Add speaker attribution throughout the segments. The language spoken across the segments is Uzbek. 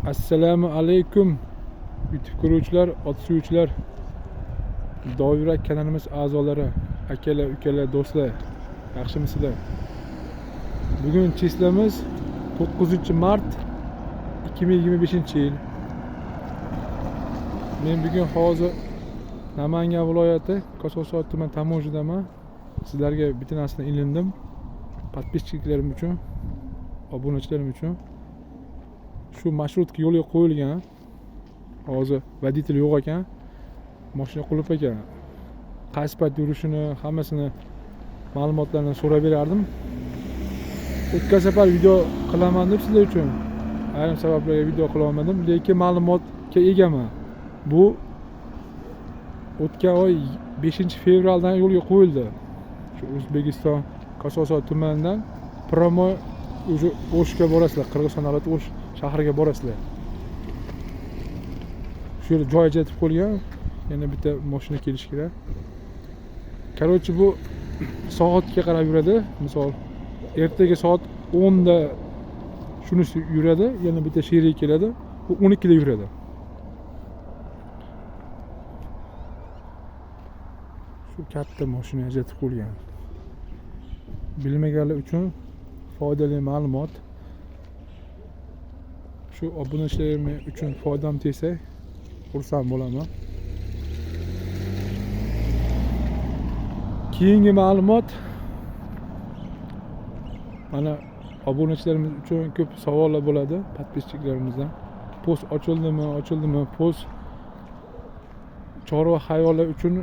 Speaker 1: Assalomu alaykum YouTube ko'ruvchilar, ot suyuvchilar, Dovyurak kanalimiz a'zolari, akalar, ukalar, do'stlar, yaxshimisizlar? Bugun chislamiz 9-mart 2025-yil. Men bugun hozir Namangan viloyati Kosonsoy tuman Tamojidaman. Sizlarga bitta narsani ilindim. Podpischiliklarim uchun, obunachilarim uchun. Shu marshrutka yo'lga qo'yilgan. Hozir voditel yo'q ekan. Mashina qulib ekan. Qaysi payt yurishini, hammasini ma'lumotlarni so'rab berardim. O'tgan safar video qilaman deb sizlar uchun ayrim sabablarga video qila olmadim, lekin ma'lumotga egaman. Bu o'tgan oy 5-fevraldan yo'lga qo'yildi. Shu O'zbekiston Kosonsoy tumanidan Promo o'zi O'shga borasizlar, Qirg'iziston davlat O'sh shahriga borasizlar. Shu yerda joy ajratib qo'ygan, yana bitta mashina kelish kerak. Короче, bu soatga qarab yuradi. Misol, ertaga soat 10 da shunisi yuradi, yana bitta sherik keladi, bu 12 da yuradi. Shu katta mashina ajratib qo'ygan. Bilmaganlar uchun foydali ma'lumot. Shu obunachilarim uchun foydam tegsa, xursand bo'laman. Keyingi ma'lumot, mana obunachilarimiz uchun ko'p savollar bo'ladi podpischiliklarimizdan. Post ochildimi? Post chorva hayvonlar uchun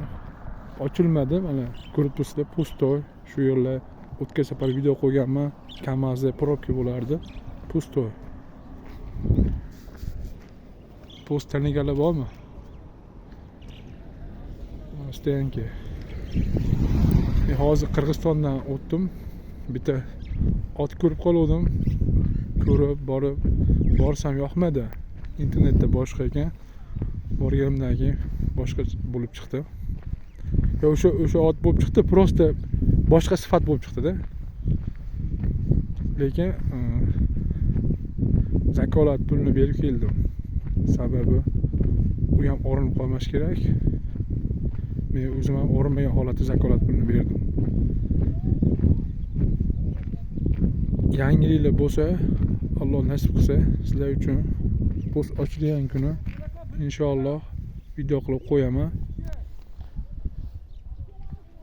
Speaker 1: ochilmadi. Mana ko'rib turibsizlar, pustoy. Shu yerlar o'tgan safar video qo'yganman. Kamazda probka bo'lardi. Pustoy. Post taniganlar bormi? Stoyanka. Hozir Qirg'izistondan o'tdim. Bitta ot ko'rib qoldim. Ko'rib borsam yoqmadi. Internetda boshqa ekan. Borganimdan keyin boshqa bo'lib chiqdi. Ya o'sha ot bo'lib chiqdi, просто boshqa sifat bo'lib chiqdi-da. Lekin zakolat pulini berib keldim. Sababi u ham o'rinib qolmash kerak. Men o'zim ham o'rinmagan holatda zakolat pulini berdim. Yangiliklar bo'lsa, Alloh nasib qilsa, sizlar uchun post ochilgan kuni inshaalloh video qilib qo'yaman.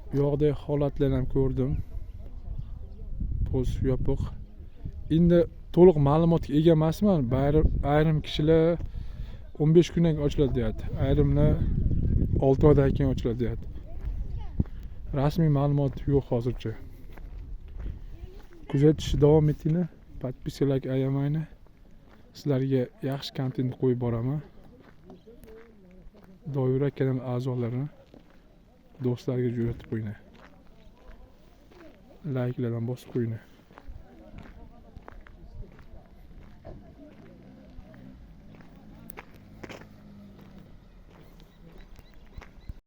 Speaker 1: Bu yoqda holatlarni ham ko'rdim. Post yopiq. Endi to'liq ma'lumotga ega emasman. Ayrim kishilar 15 kundan keyin ochiladi deyapti. Ayrimlar 6 oydan keyin ochiladi deyapti. Rasmiy ma'lumot yo'q hozircha. Kuzatishni davom etinglar. Podpiskalarga ayamayni. Sizlarga yaxshi kontent qo'yib boraman. Dovyurak kanal a'zolarini do'stlarga jo'natib qo'yinglar. Like'lardan bosib qo'yinglar.